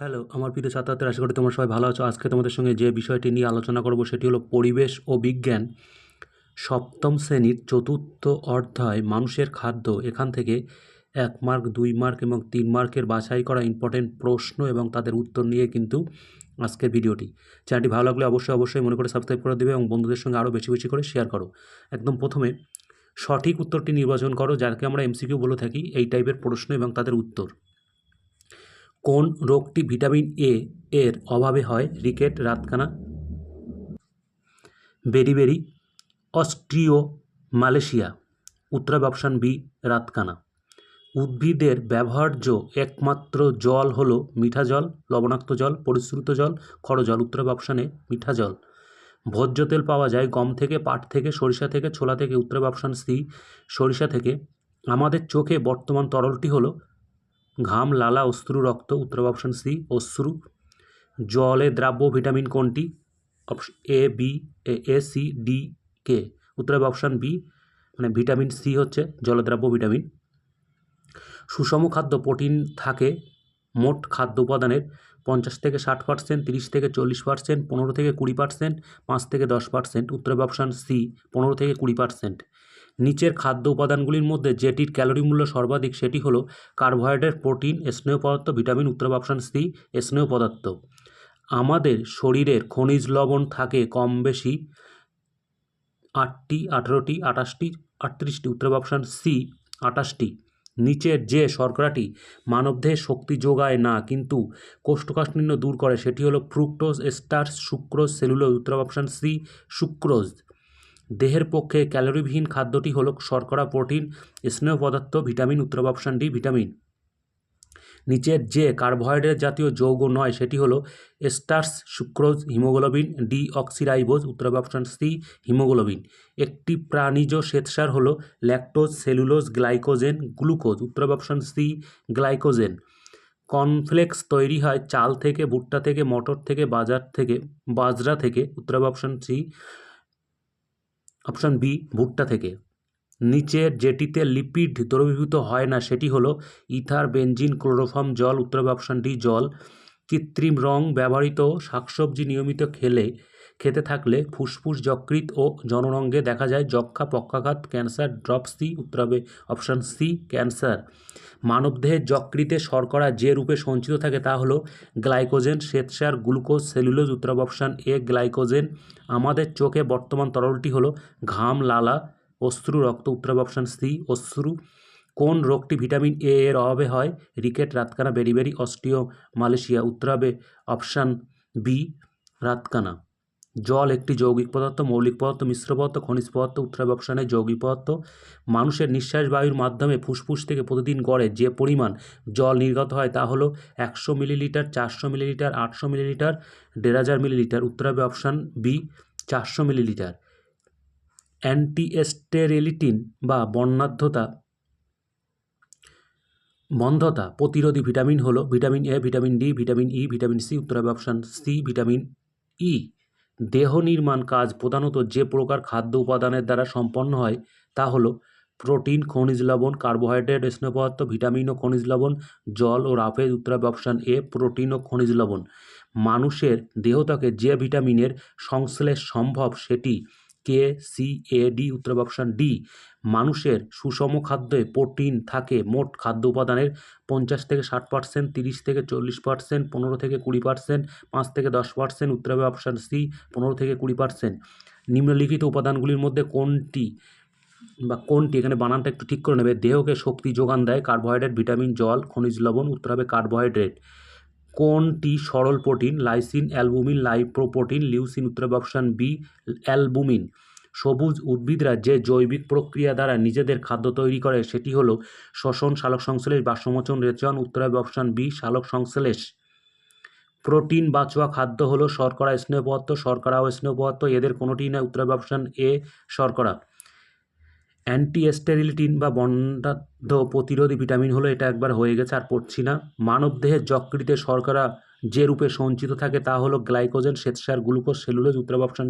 Hello, আমার প্রিয় ছাত্রছাত্রীরা, আশা করি তোমরা সবাই ভালো আছো। আজকে তোমাদের সঙ্গে যে বিষয়টি নিয়ে আলোচনা করব সেটি হলো পরিবেশ ও বিজ্ঞান সপ্তম শ্রেণীর চতুর্থ অধ্যায় মানুষের খাদ্য। এখান থেকে 1 মার্ক, 2 মার্ক এবং 3 মার্কের বাছাই করা ইম্পর্টেন্ট প্রশ্ন এবং তাদের উত্তর নিয়ে কিন্তু আজকের ভিডিওটি। চ্যানেলটি ভালো লাগলে অবশ্যই মনে করে সাবস্ক্রাইব করে দেবে এবং বন্ধুদের সঙ্গে আরও বেশি করে শেয়ার করো। একদম প্রথমে সঠিক উত্তরটি নির্বাচন করো, যাকে আমরা এমসিকিউ বলে থাকি, এই টাইপের প্রশ্ন এবং তাদের উত্তর। কোন রোগটি ভিটামিন এ এর অভাবে হয়? রিকেট, রাতকানা, বেরিবেরি, অস্ট্রিওমালেশিয়া। উত্তর হবে অপশান বি, রাতকানা। উদ্ভিদের ব্যবহার্য একমাত্র জল হলো মিঠা জল, লবণাক্ত জল, পরিশ্রুত জল, খড় জল। উত্তর হবে অপশান এ, মিঠা জল। ভোজ্য তেল পাওয়া যায় গম থেকে, পাট থেকে, সরিষা থেকে, ছোলা থেকে। উত্তর হবে অপশান সি, সরিষা থেকে। আমাদের চোখে বর্তমান তরলটি হলো ঘাম, লালা, অশ্রু, রক্ত। উত্তর হবে অপশান সি, অশ্রু। জলে দ্রাব্য ভিটামিন কোনটি? এ, বি, এ, সি, ডি, কে। উত্তর হবে অপশান বি, মানে ভিটামিন সি হচ্ছে জলদ্রাব্য ভিটামিন। সুষম খাদ্য প্রোটিন থাকে মোট খাদ্য উপাদানের 50 থেকে 60%, 30 থেকে 40%, 15 থেকে 20%, 5 থেকে 10%। উত্তর হবে অপশান সি, 15 থেকে 20%। নিচের খাদ্য উপাদানগুলির মধ্যে যেটির ক্যালোরি মূল্য সর্বাধিক সেটি হলো কার্বোহাইড্রেট, প্রোটিন, স্নেহ পদার্থ, ভিটামিন। উত্তর হবে অপশান সি, স্নেহ পদার্থ। আমাদের শরীরের খনিজ লবণ থাকে কম বেশি 8টি, 18টি, 28টি, 38টি। উত্তর হবে অপশান সি, 28টি। নিচের যে শর্করাটি মানবদেহে শক্তি যোগায় না কিন্তু কোষ্ঠকাঠিন্য দূর করে সেটি হলো ফ্রুক্টোজ, স্টার্চ, সুক্রোজ, সেলুলোজ। উত্তর হবে অপশান সি, সুক্রোজ। দেহের পক্ষে ক্যালোরিবিহীন খাদ্যটি হলো শর্করা, প্রোটিন, স্নেহ পদার্থ, ভিটামিন। উত্তর হবে অপশান ডি, ভিটামিন। নিচের যে কার্বোহাইড্রেট জাতীয় যৌগ নয় সেটি হলো স্টার্চ, সুক্রোজ, হিমোগ্লোবিন, ডিঅক্সিরাইবোজ। উত্তর হবে অপশান সি, হিমোগ্লোবিন। একটি প্রাণীজ শ্বেতসার হলো ল্যাকটোজ, সেলুলোজ, গ্লাইকোজেন, গ্লুকোজ। উত্তর হবে অপশান সি, গ্লাইকোজেন। কর্নফ্লেক্স তৈরি হয় চাল থেকে, ভুট্টা থেকে, মটর থেকে, বাজরা থেকে। উত্তর হবে অপশান সি, অপশান বি, ভুট্টা থেকে। নিচের যেটিতে লিপিড দ্রবীভূত হয় না সেটি হলো ইথার, বেনজিন, ক্লোরোফর্ম, জল। উত্তর হবে অপশান ডি, জল। কৃত্রিম রং ব্যবহৃত শাকসবজি নিয়মিত খেতে থাকলে ফুসফুস, যকৃৎ ও জনরঙ্গে দেখা যায় যক্ষা, পক্ষাঘাত, ক্যান্সার, ড্রপসি। উত্তর হবে অপশান সি, ক্যান্সার। মানবদেহের যকৃতে শর্করা যে রূপে সঞ্চিত থাকে তা হলো গ্লাইকোজেন, শ্বেতসার, গ্লুকোজ, সেলুলোজ। উত্তর হবে অপশান এ, গ্লাইকোজেন। আমাদের চোখে বর্তমান তরলটি হলো ঘাম, লালা, অশ্রু, রক্ত। উত্তর হবে অপশান সি, অশ্রু। কোন রোগটি ভিটামিন এ এর অভাবে হয়? রিকেট, রাতকানা, বেরিবেরি, অস্টিওমালেশিয়া। উত্তর হবে অপশান বি, রাতকানা। জল একটি যৌগিক পদার্থ, মৌলিক পদার্থ, মিশ্র পদার্থ, খনিজ পদার্থ। উত্তর হবে অপশান এ, যৌগিক পদার্থ। মানুষের নিঃশ্বাস বায়ুর মাধ্যমে ফুসফুস থেকে প্রতিদিন গড়ে যে পরিমাণ জল নির্গত হয় তা হলো 100 মিলিলিটার, 400 মিলিলিটার, 800 মিলিলিটার, 1500 মিলিলিটার। উত্তর হবে অপশান বি, 400 মিলিলিটার। অ্যান্টিস্টেরিলিটিন বা বন্ধ্যতা প্রতিরোধী ভিটামিন হলো vitamin A, vitamin D, vitamin E, vitamin C. উত্তর হবে অপশান সি, ভিটামিন ই। দেহ নির্মাণ কাজ প্রধানত যে প্রকার খাদ্য উপাদানের দ্বারা সম্পন্ন হয় তা হলো প্রোটিন, খনিজ লবণ, কার্বোহাইড্রেট, স্নেহ পদার্থ, ভিটামিন ও খনিজ লবণ, জল ও রাফেজ। উত্তর হবে অপশান এ, প্রোটিন ও খনিজ লবণ। মানুষের দেহত্বকে যে ভিটামিনের সংশ্লেষ সম্ভব সেটি কে, সি, এ, ডি। উত্তর হবে অপশান ডি। মানুষের সুষম খাদ্যে প্রোটিন থাকে মোট খাদ্য উপাদানের 50 থেকে 60%, 30 থেকে 40%, 15 থেকে 20%, 5 থেকে 10%। উত্তর হবে অপশান সি, 15 থেকে 20%। নিম্নলিখিত উপাদানগুলির মধ্যে কোনটি, এখানে বানানটা একটু ঠিক করে নেবে, দেহকে শক্তি যোগান দেয়? কার্বোহাইড্রেট, ভিটামিন, জল, খনিজ লবণ। উত্তর হবে কার্বোহাইড্রেট। কোনটি সরল protein? Lysine, albumin, lipoprotein, leucine. উত্তর হবে অপশান বি, অ্যালবুমিন। সবুজ উদ্ভিদরা যে জৈবিক প্রক্রিয়া দ্বারা নিজেদের খাদ্য তৈরি করে সেটি হলো শ্বসন, সালোক সংশ্লেষ, বাষ্পমোচন, রেচন। উত্তর হবে অপশান বি, সালোক সংশ্লেষ। প্রোটিন বাঁচোয়া খাদ্য হলো শর্করা, স্নেহ পদার্থ, শর্করা ও স্নেহ পদার্থ এদের কোনোটিই নয়। উত্তর হবে অপশান এ, শর্করা। অ্যান্টিস্টেরিলিটিন বা বন্ধ্যাত্ব প্রতিরোধী ভিটামিন হলো, এটা একবার হয়ে গেছে আর পড়ছি না। মানবদেহের যকৃতে শর্করা যে রূপে সঞ্চিত থাকে তা হলো গ্লাইকোজেন, শ্বেতসার, গ্লুকোজ, সেলুলোজ। উত্তর হবে অপশান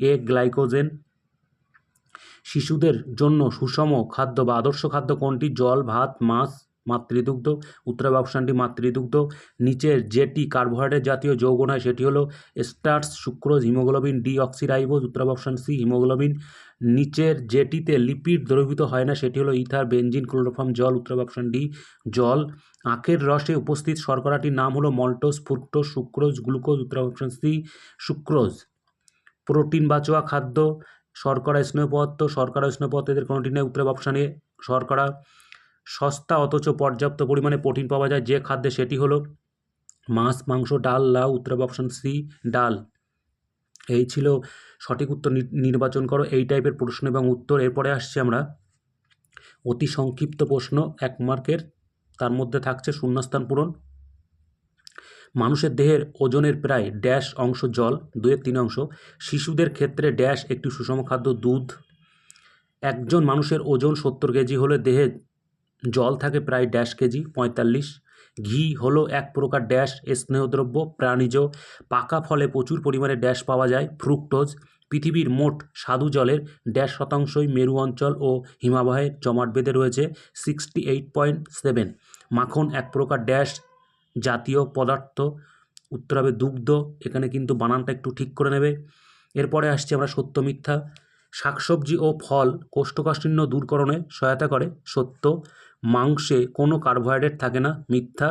এ, গ্লাইকোজেন। শিশুদের জন্য সুষম খাদ্য বা আদর্শ খাদ্য কোনটি? জল, ভাত, মাছ, মাতৃদুগ্ধ। উত্তর হবে অপশান ডি মাতৃদুগ্ধ। নিচের যেটি কার্বোহাইড্রেট জাতীয় যৌগ নয় সেটি হলো স্টার্চ, সুক্রোজ, হিমোগ্লোবিন, ডিঅক্সিরাইবোজ। উত্তর হবে অপশান সি হিমোগ্লোবিন। নিচের যেটিতে লিপিড দ্রবীভূত হয় না সেটি হলো ইথার, বেনজিন, ক্লোরোফর্ম, জল। উত্তর হবে অপশান ডি জল। আখের রসে উপস্থিত শর্করাটির নাম হলো মল্টোজ, ফ্রুক্টোজ, সুক্রোজ, গ্লুকোজ। উত্তর হবে অপশান সি সুক্রোজ। প্রোটিন বাচোয়া খাদ্য, শর্করা, স্নেহ পদার্থ। শর্করা, স্নেহ পদার্থ এদের কোনোটি নেই। উত্তর হবে অপশান এ শর্করা। সস্তা অথচ পর্যাপ্ত পরিমাণে প্রোটিন পাওয়া যায় যে খাদ্যে সেটি হলো মাছ, মাংস, ডাল, লাউ। উত্তর হবে অপশান সি ডাল। এই ছিল সঠিক উত্তর নির্বাচন করো, এই টাইপের প্রশ্ন এবং উত্তর। এরপরে আসছে আমরা অতি সংক্ষিপ্ত প্রশ্ন 1 মার্কের, তার মধ্যে থাকছে শূন্যস্থান পূরণ। মানুষের দেহের ওজনের প্রায় ড্যাশ অংশ জল, 2/3 অংশ। শিশুদের ক্ষেত্রে ড্যাশ একটি সুষম খাদ্য দুধ। একজন মানুষের ওজন 70 কেজি হলে দেহে জল থাকে প্রায় ড্যাশ কেজি, 45। ঘি হলো এক প্রকার ড্যাশ স্নেহদ্রব্য প্রাণীজ। পাকা ফলে প্রচুর পরিমাণে ড্যাশ পাওয়া যায়, ফ্রুক্টোজ। পৃথিবীর মোট স্বাদু জলের ড্যাশ শতাংশই মেরু অঞ্চল ও হিমাবয়ে জমাট বেঁধে রয়েছে, 68.7। মাখন এক প্রকার ড্যাশ জাতীয় পদার্থ। উত্তর হবে দুগ্ধ। এখানে কিন্তু বানানটা একটু ঠিক করে নেবে। এরপরে আসছে আমরা সত্য মিথ্যা। শাকসবজি ও ফল কোষ্ঠকাঠিন্য দূরকরণে সহায়তা করে, সত্য। মাংসে কোনো কার্বোহাইড্রেট থাকে না, মিথ্যা।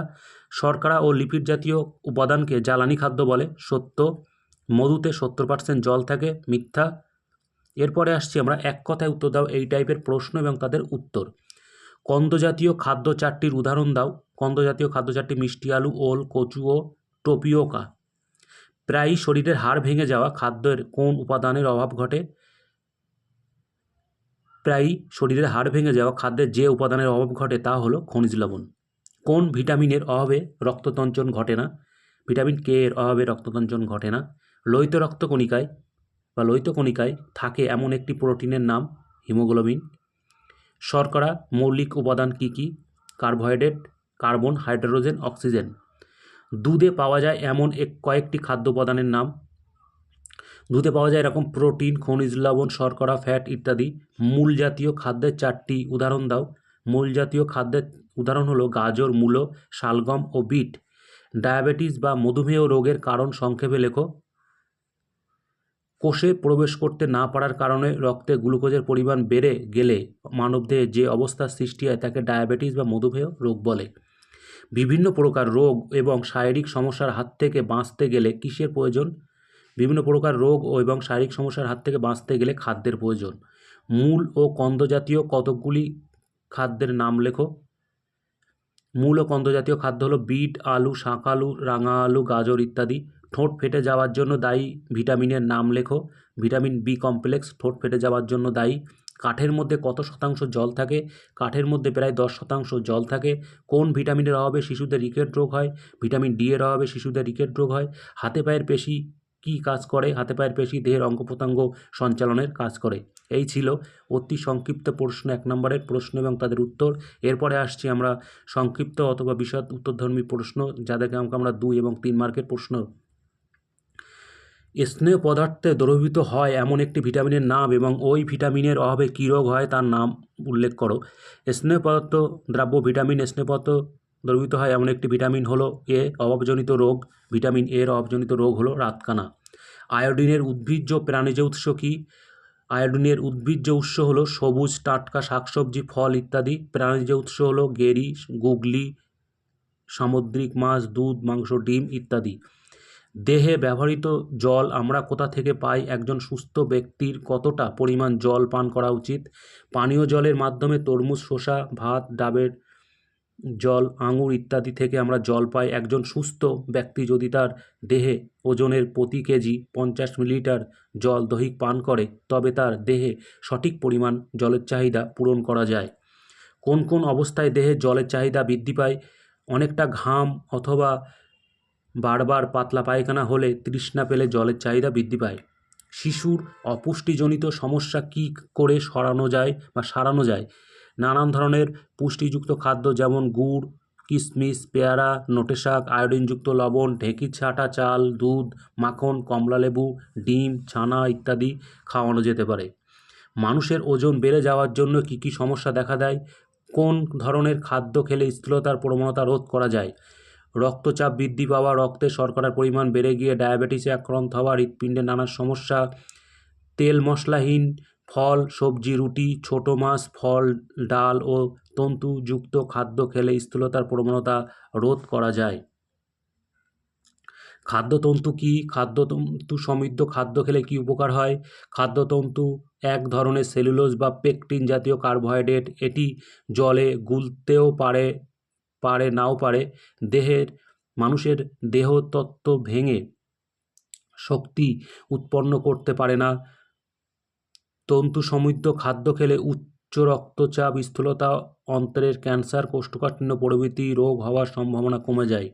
শর্করা ও লিপিড জাতীয় উপাদানকে জ্বালানি খাদ্য বলে, সত্য। মধুতে 70% জল থাকে, মিথ্যা। এরপরে আসছি আমরা এক কথায় উত্তর দাও এই টাইপের প্রশ্ন এবং তাদের উত্তর। কন্দজাতীয় খাদ্য চারটির উদাহরণ দাও। কন্দজাতীয় খাদ্য চারটি: মিষ্টি আলু, ওল, কচু ও টপিওকা। প্রায়ই শরীরের হাড় ভেঙে যাওয়া খাদ্যের কোন উপাদানের অভাব ঘটে? প্রায়ই শরীরের হাড় ভেঙে যাওয়া খাদ্যের যে উপাদানের অভাব ঘটে তা হলো খনিজ লবণ। কোন ভিটামিনের অভাবে রক্ততঞ্চন ঘটে না? ভিটামিন কে এর অভাবে রক্ততঞ্চন ঘটে না। লোহিত রক্তকণিকায় বা লোহিতকণিকায় থাকে এমন একটি প্রোটিনের নাম হিমোগ্লোবিন। শর্করা মৌলিক উপাদান কি কি? Carbohydrate, carbon, hydrogen, oxygen. দুধে পাওয়া যায় এমন কয়েকটি খাদ্য উপাদানের নাম। দুধে পাওয়া যায় এরকম প্রোটিন, খনিজ লবণ, শর্করা, ফ্যাট ইত্যাদি। মূল জাতীয় খাদ্যের চারটি উদাহরণ দাও। মূল জাতীয় খাদ্যের উদাহরণ হলো গাজর, মূলো, শালগম ও বিট। ডায়াবেটিস বা মধুমেহ রোগের কারণ সংক্ষেপে লেখো। কোষে প্রবেশ করতে না পারার কারণে রক্তে গ্লুকোজের পরিমাণ বেড়ে গেলে মানবদেহে যে অবস্থার সৃষ্টি হয় তাকে ডায়াবেটিস বা মধুমেহ রোগ বলে। বিভিন্ন প্রকার রোগ এবং শারীরিক সমস্যার হাত থেকে বাঁচতে গেলে কিসের প্রয়োজন? বিভিন্ন প্রকার রোগ এবং শারীরিক সমস্যার হাত থেকে বাঁচতে গেলে খাদ্যের প্রয়োজন। মূল ও কন্দজাতীয় কতকগুলি খাদ্যের নাম লেখো। মূল ও কন্দজাতীয় খাদ্য হলো বিট, আলু, শাক আলু, রাঙা আলু, গাজর ইত্যাদি। ঠোঁট ফেটে যাওয়ার জন্য দায়ী ভিটামিনের নাম লেখো। ভিটামিন বি কমপ্লেক্স ঠোঁট ফেটে যাওয়ার জন্য দায়ী। কাঠের মধ্যে কত শতাংশ জল থাকে? কাঠের মধ্যে প্রায় 10% জল থাকে। কোন ভিটামিনের অভাবে শিশুদের রিকেট রোগ হয়? ভিটামিন ডি এর অভাবে শিশুদের রিকেট রোগ হয়। হাতে পায়ের পেশি কী কাজ করে? হাতে পায়ের পেশি দেহের অঙ্গ প্রত্যঙ্গ সঞ্চালনের কাজ করে। এই ছিল অতি সংক্ষিপ্ত প্রশ্ন 1 নম্বরের প্রশ্ন এবং তাদের উত্তর। এরপরে আসছি আমরা সংক্ষিপ্ত অথবা বিশদ উত্তরধর্মী প্রশ্ন, যাদেরকে আমরা 2 এবং 3 মার্কের প্রশ্ন। স্নেহ পদার্থে দ্রবীভূত হয় এমন একটি ভিটামিনের নাম এবং ওই ভিটামিনের অভাবে কী রোগ হয় তার নাম উল্লেখ করো। স্নেহ পদার্থ দ্রাব্য ভিটামিন স্নেহ পদার্থ দ্রবীভূত হয় এমন একটি ভিটামিন হলো এ অভাবজনিত রোগ। ভিটামিন এর অভাবজনিত রোগ হলো রাতকানা। আয়োডিনের উদ্ভিজ্জ প্রাণীজ উৎস কী? আয়োডিনের উদ্ভিজ্জ উৎস হলো সবুজ টাটকা শাকসবজি, ফল ইত্যাদি। প্রাণীজ উৎস হলো গেরি, গুগলি, সামুদ্রিক মাছ, দুধ, মাংস, ডিম ইত্যাদি। দেহে ব্যবহৃত জল আমরা কোথা থেকে পাই? একজন সুস্থ ব্যক্তির কতটা পরিমাণ জল পান করা উচিত? পানীয় জলের মাধ্যমে তরমুজ, শসা, ভাত, ডাবের জল, আঙুর ইত্যাদি থেকে আমরা জল পাই। একজন সুস্থ ব্যক্তি যদি তার দেহে ওজনের প্রতি কেজি 50 মিলিলিটার জল দৈহিক পান করে তবে তার দেহে সঠিক পরিমাণ জলের চাহিদা পূরণ করা যায়। কোন কোন অবস্থায় দেহে জলের চাহিদা বৃদ্ধি পায়? অনেকটা ঘাম অথবা বারবার পাতলা পায়খানা হলে, তৃষ্ণা পেলে জলের চাহিদা বৃদ্ধি পায়। শিশুর অপুষ্টিজনিত সমস্যা কী করে সারানো যায়? নানান ধরনের পুষ্টিযুক্ত খাদ্য যেমন গুড়, কিশমিশ, পেয়ারা, নোটে শাক, আয়োডিনযুক্ত লবণ, ঢেঁকি ছাঁটা চাল, দুধ, মাখন, কমলালেবু, ডিম, ছানা ইত্যাদি খাওয়ানো যেতে পারে। মানুষের ওজন বেড়ে যাওয়ার জন্য কী কী সমস্যা দেখা দেয়? কোন ধরনের খাদ্য খেলে স্থূলতার প্রবণতা রোধ করা যায়? রক্তচাপ বৃদ্ধি পাওয়া, রক্তে শর্করার পরিমাণ বেড়ে গিয়ে ডায়াবেটিসে আক্রান্ত হওয়া, হৃৎপিণ্ডে নানা সমস্যা, তেল মশলাহীন ফল সবজি রুটি ছোট মাছ ফল ডাল ও তন্তুযুক্ত খাদ্য খেলে স্থূলতার প্রবণতা রোধ করা যায়। খাদ্যতন্তু কি? খাদ্যতন্তু সমৃদ্ধ খাদ্য খেলে কি উপকার হয়? খাদ্যতন্তু এক ধরনের সেলুলোজ বা পেকটিন জাতীয় কার্বোহাইড্রেট। এটি জলে গুলতেও পারে নাও পারে। মানুষের দেহতত্ত্ব ভেঙে শক্তি উৎপন্ন করতে পারে না। তন্তু সমৃদ্ধ খাদ্য খেলে উচ্চ রক্তচাপ, স্থূলতা, অন্ত্রের ক্যান্সার, কোষ্ঠকাঠিন্য প্রভৃতি রোগ হওয়ার সম্ভাবনা কমে যায়।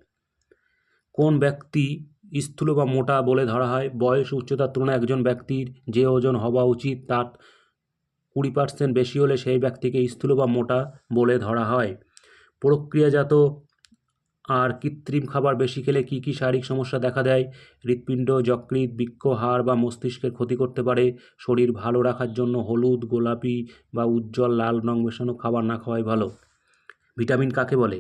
কোন ব্যক্তি স্থূল বা মোটা বলে ধরা হয়? বয়স উচ্চতার তুলনায় একজন ব্যক্তির যে ওজন হওয়া উচিত তার 20% বেশি হলে সেই ব্যক্তিকে স্থূল বা মোটা বলে ধরা হয়। প্রক্রিয়াজাত আর কৃত্রিম খাবার বেশি খেলে কি কি শারীরিক সমস্যা দেখা দেয়? হৃৎপিণ্ড, যকৃৎ, বৃক্ক, হাড় বা মস্তিষ্কের ক্ষতি করতে পারে। শরীর ভালো রাখার জন্য হলুদ, গোলাপি বা উজ্জ্বল লাল রং মেশানো খাবার না খাওয়াই ভালো। ভিটামিন কাকে বলে?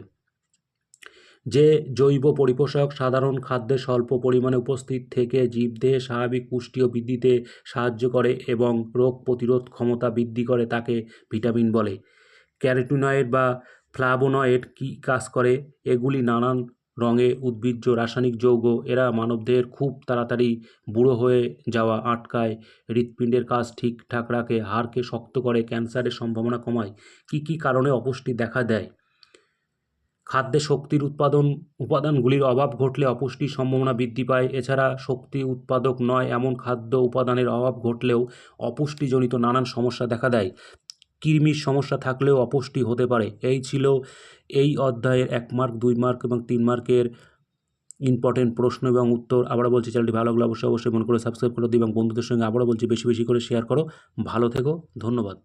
যে জৈব পরিপোষক সাধারণ খাদ্যে স্বল্প পরিমাণে উপস্থিত থেকে জীবদেহে স্বাভাবিক পুষ্টি ও বৃদ্ধিতে সাহায্য করে এবং রোগ প্রতিরোধ ক্ষমতা বৃদ্ধি করে তাকে ভিটামিন বলে। ক্যারোটিনয়েড বা ফ্লাভোনয়েড কী কাজ করে? এগুলি নানান রঙে উদ্ভিজ্জ রাসায়নিক যৌগ। এরা মানবদেহের খুব তাড়াতাড়ি বুড়ো হয়ে যাওয়া আটকায়, হৃৎপিণ্ডের কাজ ঠিকঠাক রাখে, হাড়কে শক্ত করে, ক্যান্সারের সম্ভাবনা কমায়। কী কী কারণে অপুষ্টি দেখা দেয়? খাদ্যে শক্তির উপাদানগুলির অভাব ঘটলে অপুষ্টির সম্ভাবনা বৃদ্ধি পায়। এছাড়া শক্তি উৎপাদক নয় এমন খাদ্য উপাদানের অভাব ঘটলেও অপুষ্টিজনিত নানান সমস্যা দেখা দেয়। কৃমির সমস্যা থাকলেও অপুষ্টি হতে পারে। এই ছিল এই অধ্যায়ের 1 মার্ক 2 মার্ক এবং 3 মার্কের ইম্পর্টেন্ট প্রশ্ন এবং উত্তর। আবারও বলছি, চ্যানেলটি ভালো লাগলে অবশ্যই মনে করে সাবস্ক্রাইব করে দিও এবং বন্ধুদের সঙ্গে আবারও বলছি বেশি বেশি করে শেয়ার করো। ভালো থেকো, ধন্যবাদ।